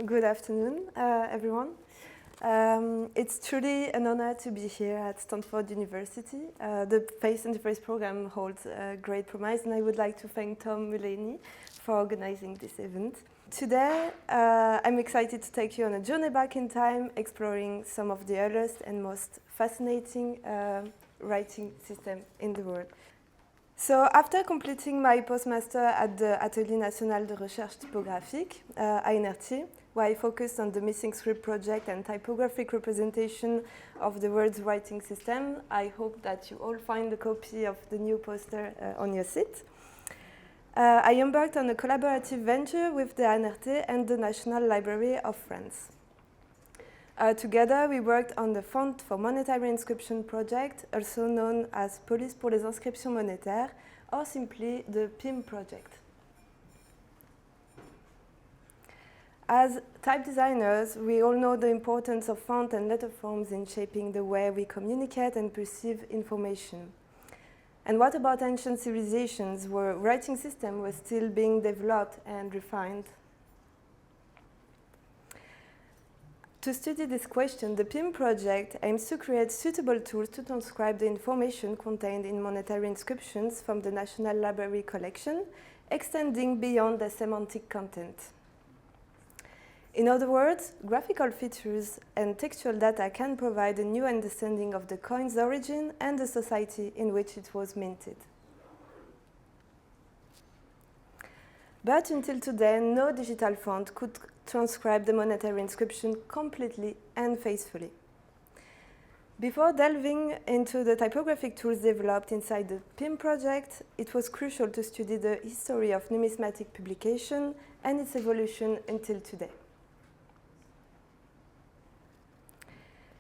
Good afternoon, everyone. It's truly an honor to be here at Stanford University. The Face Interface program holds great promise, and I would like to thank Tom Mulaney for organizing this event. Today, I'm excited to take you on a journey back in time, exploring some of the earliest and most fascinating writing systems in the world. So after completing my postmaster at the Atelier National de Recherche Typographique, ANRT, where I focused on the missing script project and typographic representation of the world's writing system, I hope that you all find a copy of the new poster on your seat. I embarked on a collaborative venture with the ANRT and the National Library of France. Together, we worked on the Font for Monetary Inscription project, also known as Police pour les inscriptions monétaires, or simply the PIM project. As type designers, we all know the importance of font and letter forms in shaping the way we communicate and perceive information. And what about ancient civilizations where writing system was still being developed and refined? To study this question, the PIM project aims to create suitable tools to transcribe the information contained in monetary inscriptions from the National Library collection, extending beyond the semantic content. In other words, graphical features and textual data can provide a new understanding of the coin's origin and the society in which it was minted. But until today, no digital font could transcribe the monetary inscription completely and faithfully. Before delving into the typographic tools developed inside the PIM project, it was crucial to study the history of numismatic publication and its evolution until today.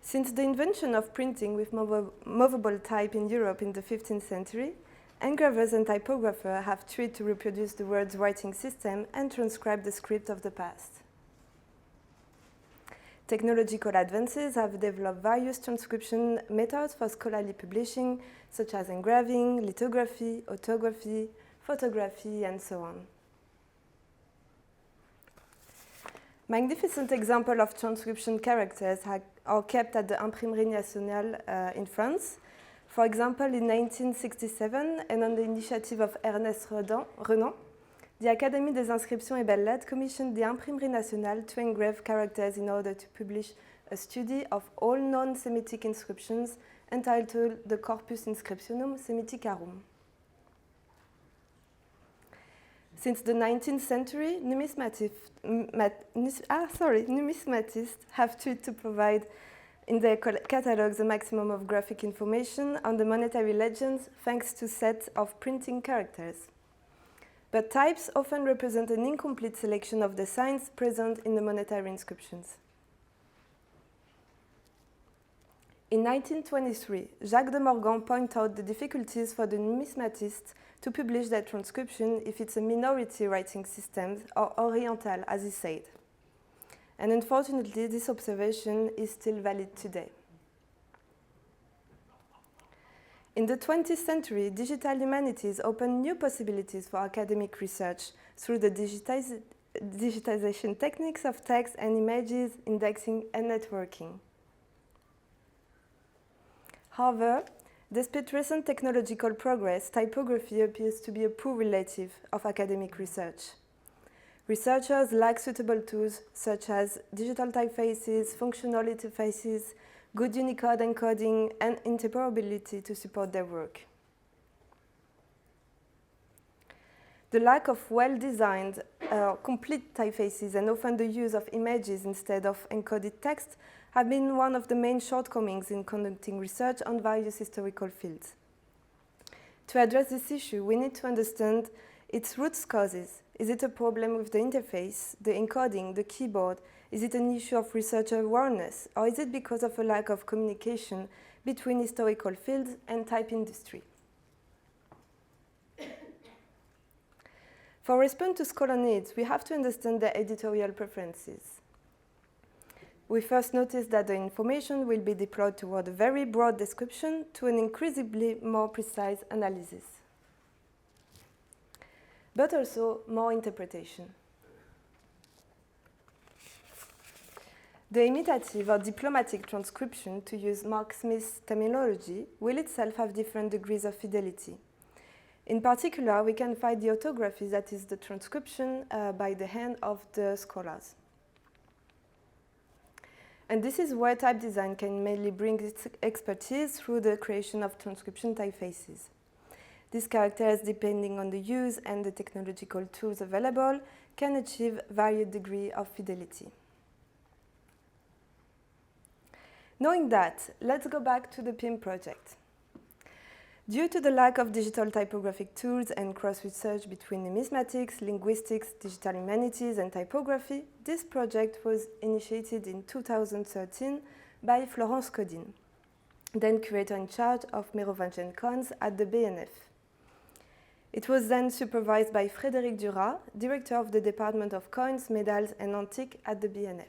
Since the invention of printing with movable type in Europe in the 15th century, engravers and typographers have tried to reproduce the world's writing system and transcribe the script of the past. Technological advances have developed various transcription methods for scholarly publishing, such as engraving, lithography, autography, photography, and so on. Magnificent examples of transcription characters are kept at the Imprimerie Nationale in France. For example, in 1967, and on the initiative of Ernest Renan, the Académie des Inscriptions et Belles-Lettres commissioned the Imprimerie Nationale to engrave characters in order to publish a study of all non-Semitic inscriptions entitled the Corpus Inscriptionum Semiticarum. Since the 19th century, numismatists have tried to provide in their catalogues a maximum of graphic information on the monetary legends thanks to sets of printing characters. But types often represent an incomplete selection of the signs present in the monetary inscriptions. In 1923, Jacques de Morgane pointed out the difficulties for the numismatists to publish their transcription if it's a minority writing system or oriental, as he said. And unfortunately, this observation is still valid today. In the 20th century, digital humanities opened new possibilities for academic research through the digitization techniques of text and images, indexing, and networking. However, despite recent technological progress, typography appears to be a poor relative of academic research. Researchers lack suitable tools such as digital typefaces, functional interfaces, good Unicode encoding, and interoperability to support their work. The lack of well-designed, complete typefaces and often the use of images instead of encoded text have been one of the main shortcomings in conducting research on various historical fields. To address this issue, we need to understand its root causes. Is it a problem with the interface, the encoding, the keyboard? Is it an issue of researcher awareness? Or is it because of a lack of communication between historical fields and type industry? For response to scholar needs, we have to understand their editorial preferences. We first noticed that the information will be deployed toward a very broad description to an increasingly more precise analysis, but also more interpretation. The imitative or diplomatic transcription, to use Mark Smith's terminology, will itself have different degrees of fidelity. In particular, we can find the orthography, that is the transcription by the hand of the scholars. And this is where type design can mainly bring its expertise through the creation of transcription typefaces. These characters, depending on the use and the technological tools available, can achieve varied degree of fidelity. Knowing that, let's go back to the PIM project. Due to the lack of digital typographic tools and cross-research between numismatics, linguistics, digital humanities, and typography, this project was initiated in 2013 by Florence Codin, then curator in charge of Merovingian coins at the BNF. It was then supervised by Frédéric Duras, director of the Department of Coins, Medals, and Antiques at the BNF.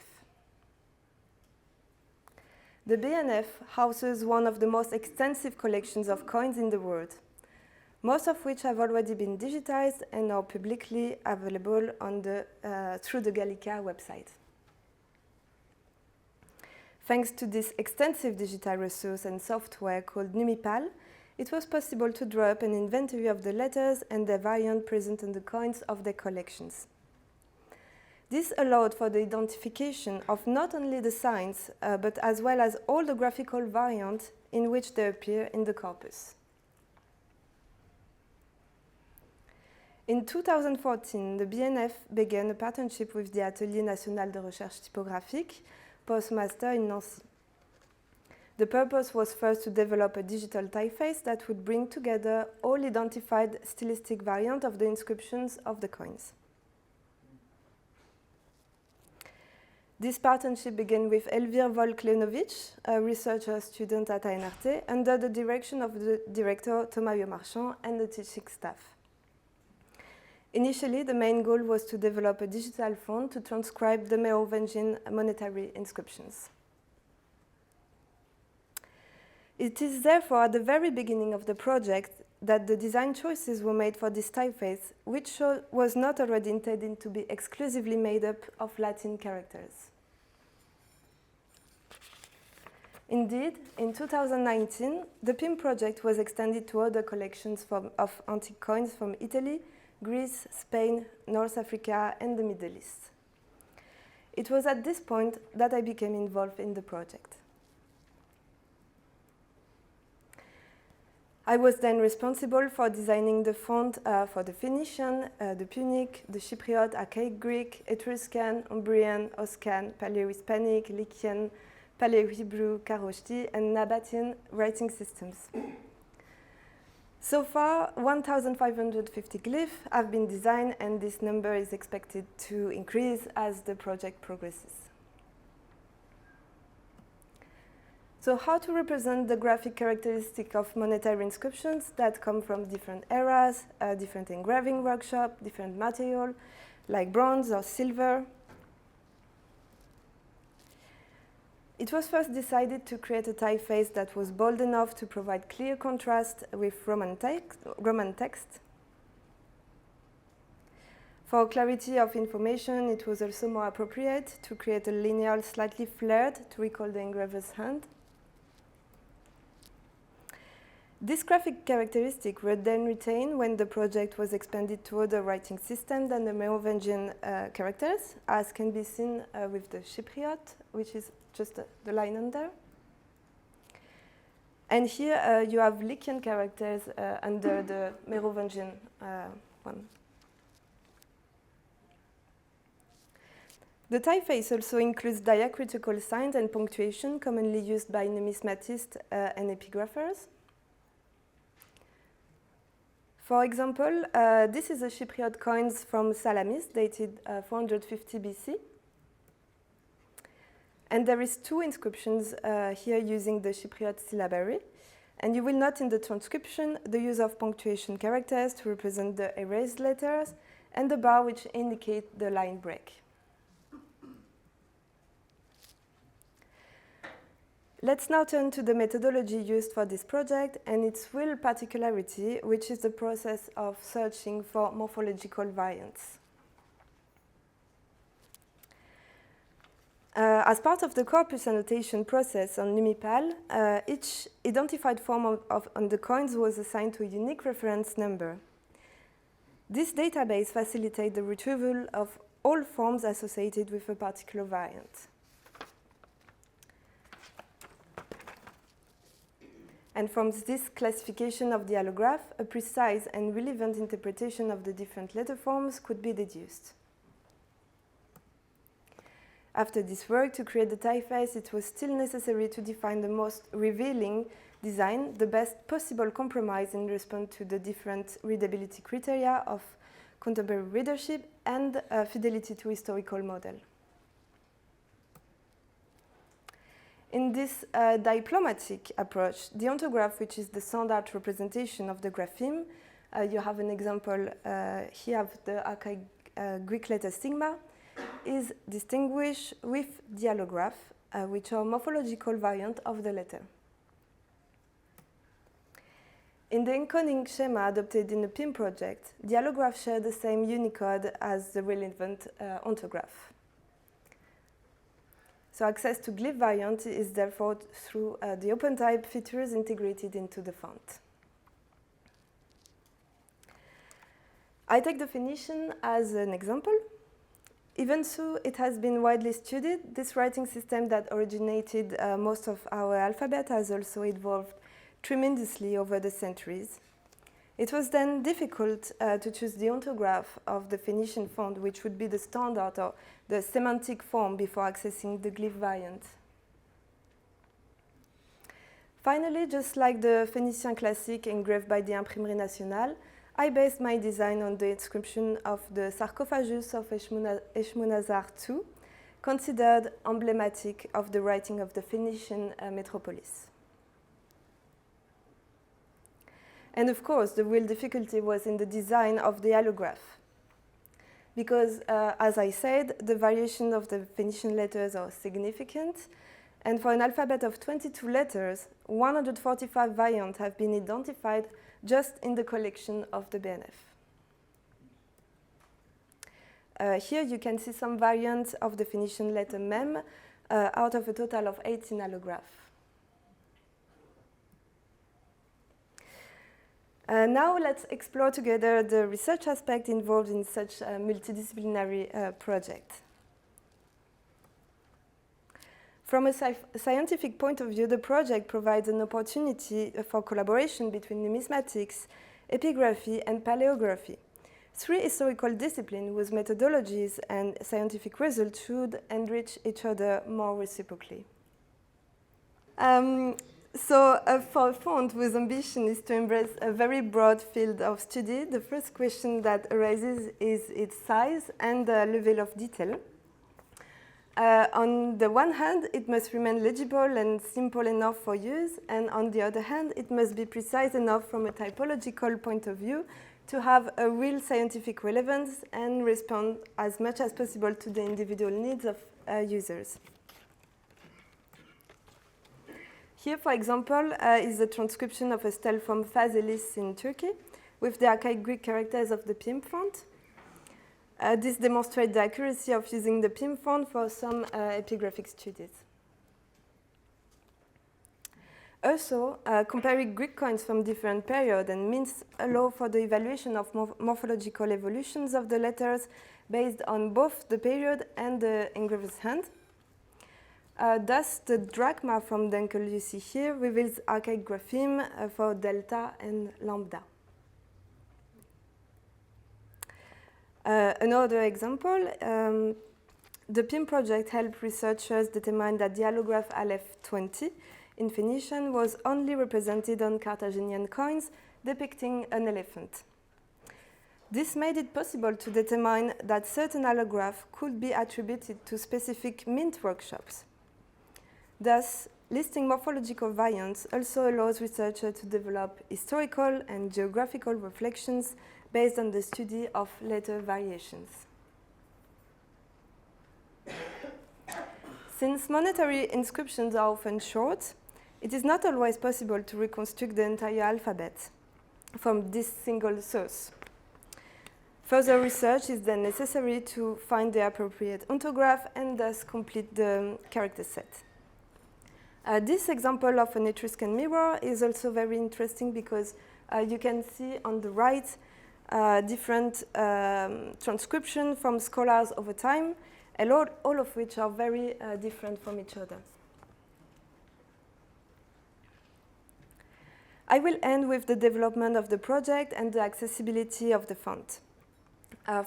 The BNF houses one of the most extensive collections of coins in the world, most of which have already been digitized and are publicly available on through the Gallica website. Thanks to this extensive digital resource and software called Numipal, it was possible to draw up an inventory of the letters and their variant present in the coins of their collections. This allowed for the identification of not only the signs, but as well as all the graphical variants in which they appear in the corpus. In 2014, the BNF began a partnership with the Atelier National de Recherche Typographique, postmaster in Nancy. The purpose was first to develop a digital typeface that would bring together all identified stylistic variants of the inscriptions of the coins. This partnership began with Elvire Volklenovic, a researcher student at ANRT, under the direction of the director Thomas Marchand and the teaching staff. Initially, the main goal was to develop a digital font to transcribe the Merovingian monetary inscriptions. It is therefore at the very beginning of the project that the design choices were made for this typeface, which was not already intended to be exclusively made up of Latin characters. Indeed, in 2019, the PIM project was extended to other collections of antique coins from Italy, Greece, Spain, North Africa, and the Middle East. It was at this point that I became involved in the project. I was then responsible for designing the font for the Phoenician, the Punic, the Cypriot, Archaic Greek, Etruscan, Umbrian, Oscan, Paleo-Hispanic, Lycian, Paleo-Hebrew, Kharoshthi, and Nabatean writing systems. So far, 1,550 glyphs have been designed, and this number is expected to increase as the project progresses. So how to represent the graphic characteristic of monetary inscriptions that come from different eras, different engraving workshop, different material, like bronze or silver. It was first decided to create a typeface that was bold enough to provide clear contrast with Roman text. For clarity of information, it was also more appropriate to create a lineal slightly flared to recall the engraver's hand. These graphic characteristics were then retained when the project was expanded to other writing systems than the Merovingian characters, as can be seen with the Cypriot, which is just the line under. And here you have Lycian characters under the Merovingian one. The typeface also includes diacritical signs and punctuation commonly used by numismatists and epigraphers. For example, this is a Cypriot coins from Salamis, dated 450 BC. And there is two inscriptions here using the Cypriot syllabary. And you will note in the transcription the use of punctuation characters to represent the erased letters and the bar which indicate the line break. Let's now turn to the methodology used for this project and its real particularity, which is the process of searching for morphological variants. As part of the corpus annotation process on Lumipal, each identified form on the coins was assigned to a unique reference number. This database facilitates the retrieval of all forms associated with a particular variant. And from this classification of the allograph, a precise and relevant interpretation of the different letter forms could be deduced. After this work to create the typeface, it was still necessary to define the most revealing design, the best possible compromise in response to the different readability criteria of contemporary readership and fidelity to historical model. In this diplomatic approach, the ontograph, which is the standard representation of the grapheme, you have an example here of the archaic Greek letter sigma, is distinguished with the allograph, which are morphological variant of the letter. In the encoding schema adopted in the PIM project, the allograph shares the same Unicode as the relevant ontograph. So access to glyph variant is therefore through the OpenType features integrated into the font. I take the Phoenician as an example. Even though it has been widely studied, this writing system that originated most of our alphabet has also evolved tremendously over the centuries. It was then difficult to choose the ontograph of the Phoenician font, which would be the standard or the semantic form before accessing the glyph variant. Finally, just like the Phoenician classic engraved by the Imprimerie Nationale, I based my design on the inscription of the sarcophagus of Eshmunazar II, considered emblematic of the writing of the Phoenician metropolis. And of course, the real difficulty was in the design of the allograph. Because, as I said, the variation of the Phoenician letters are significant. And for an alphabet of 22 letters, 145 variants have been identified just in the collection of the BNF. Here you can see some variants of the Phoenician letter mem out of a total of 18 allographs. Now let's explore together the research aspect involved in such a multidisciplinary project. From a scientific point of view, the project provides an opportunity for collaboration between numismatics, epigraphy, and paleography, three historical disciplines whose methodologies and scientific results should enrich each other more reciprocally. For a font whose ambition is to embrace a very broad field of study, the first question that arises is its size and the level of detail. On the one hand, it must remain legible and simple enough for use, and on the other hand, it must be precise enough from a typological point of view to have a real scientific relevance and respond as much as possible to the individual needs of users. Here, for example, is the transcription of a stele from Fazelis in Turkey with the archaic Greek characters of the PIM font. This demonstrates the accuracy of using the PIM font for some epigraphic studies. Also, comparing Greek coins from different periods and mints allow for the evaluation of morphological evolutions of the letters based on both the period and the engraver's hand. Thus, the drachma from Dunkel you see here reveals archaic grapheme for delta and lambda. Another example, the PIM project helped researchers determine that the allograph Aleph 20 in Phoenician was only represented on Carthaginian coins depicting an elephant. This made it possible to determine that certain allographs could be attributed to specific mint workshops. Thus, listing morphological variants also allows researchers to develop historical and geographical reflections based on the study of letter variations. Since monetary inscriptions are often short, it is not always possible to reconstruct the entire alphabet from this single source. Further research is then necessary to find the appropriate ontograph and thus complete the character set. This example of an Etruscan mirror is also very interesting because you can see on the right different transcription from scholars over time, and all of which are very different from each other. I will end with the development of the project and the accessibility of the font.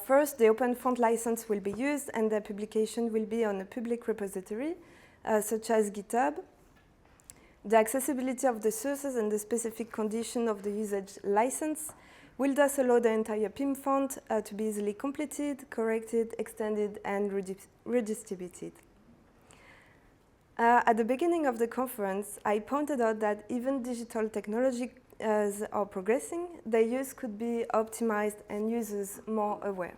First, the open font license will be used and the publication will be on a public repository, such as GitHub. The accessibility of the sources and the specific condition of the usage license will thus allow the entire PIM font to be easily completed, corrected, extended, and redistributed. At the beginning of the conference, I pointed out that even digital technologies are progressing, their use could be optimized and users more aware.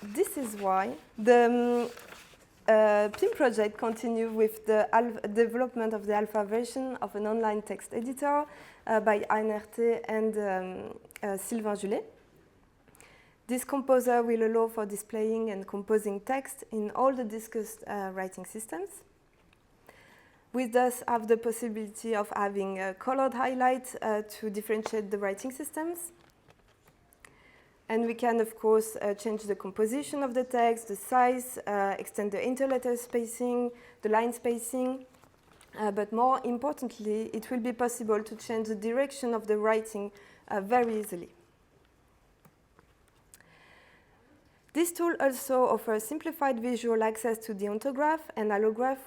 This is why the PIM project continues with the development of the alpha version of an online text editor by ANRT and Sylvain Julet. This composer will allow for displaying and composing text in all the discussed writing systems. We thus have the possibility of having colored highlights to differentiate the writing systems. And we can, of course, change the composition of the text, the size, extend the interletter spacing, the line spacing. But more importantly, it will be possible to change the direction of the writing very easily. This tool also offers simplified visual access to the ontograph and allograph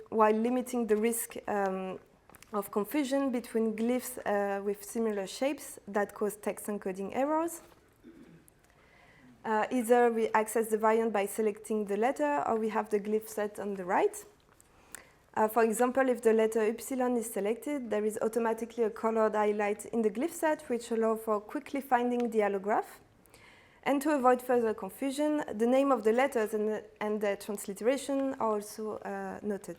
while limiting the risk of confusion between glyphs with similar shapes that cause text encoding errors. Either we access the variant by selecting the letter or we have the glyph set on the right. For example, if the letter epsilon is selected, there is automatically a colored highlight in the glyph set which allows for quickly finding the allograph. And to avoid further confusion, the name of the letters and the transliteration are also noted.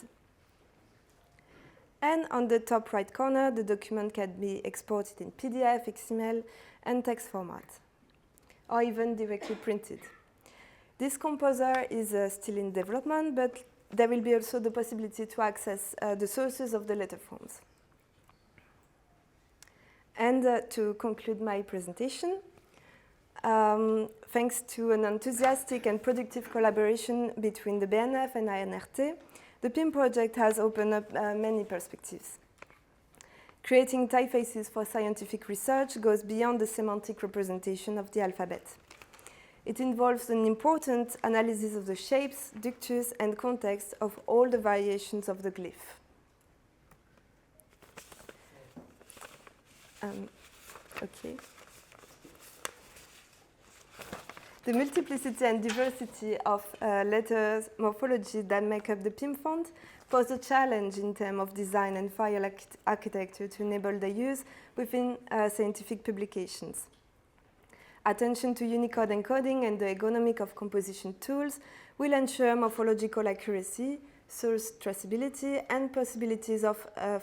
And on the top right corner, the document can be exported in PDF, XML, and text format, or even directly printed. This composer is still in development, but there will be also the possibility to access the sources of the letter forms. And to conclude my presentation, thanks to an enthusiastic and productive collaboration between the BNF and ANRT, the PIM project has opened up many perspectives. Creating typefaces for scientific research goes beyond the semantic representation of the alphabet. It involves an important analysis of the shapes, ductus, and context of all the variations of the glyph. Okay. The multiplicity and diversity of letters morphology that make up the PIM font pose a challenge in terms of design and file architecture to enable their use within scientific publications. Attention to Unicode encoding and the ergonomic of composition tools will ensure morphological accuracy, source traceability, and possibilities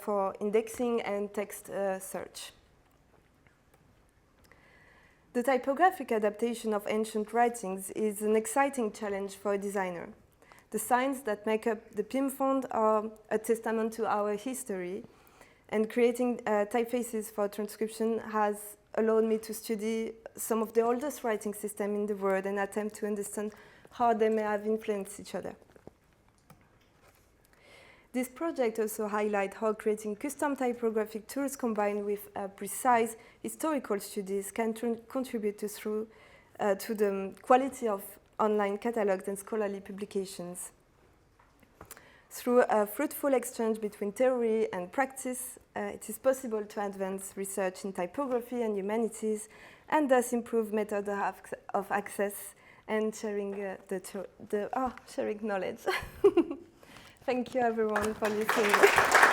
for indexing and text search. The typographic adaptation of ancient writings is an exciting challenge for a designer. The signs that make up the PIM font are a testament to our history, and creating typefaces for transcription has allowed me to study some of the oldest writing systems in the world and attempt to understand how they may have influenced each other. This project also highlights how creating custom typographic tools combined with precise historical studies can contribute to the quality of online catalogs and scholarly publications. Through a fruitful exchange between theory and practice, it is possible to advance research in typography and humanities and thus improve methods of access and sharing sharing knowledge. Thank you, everyone, for listening.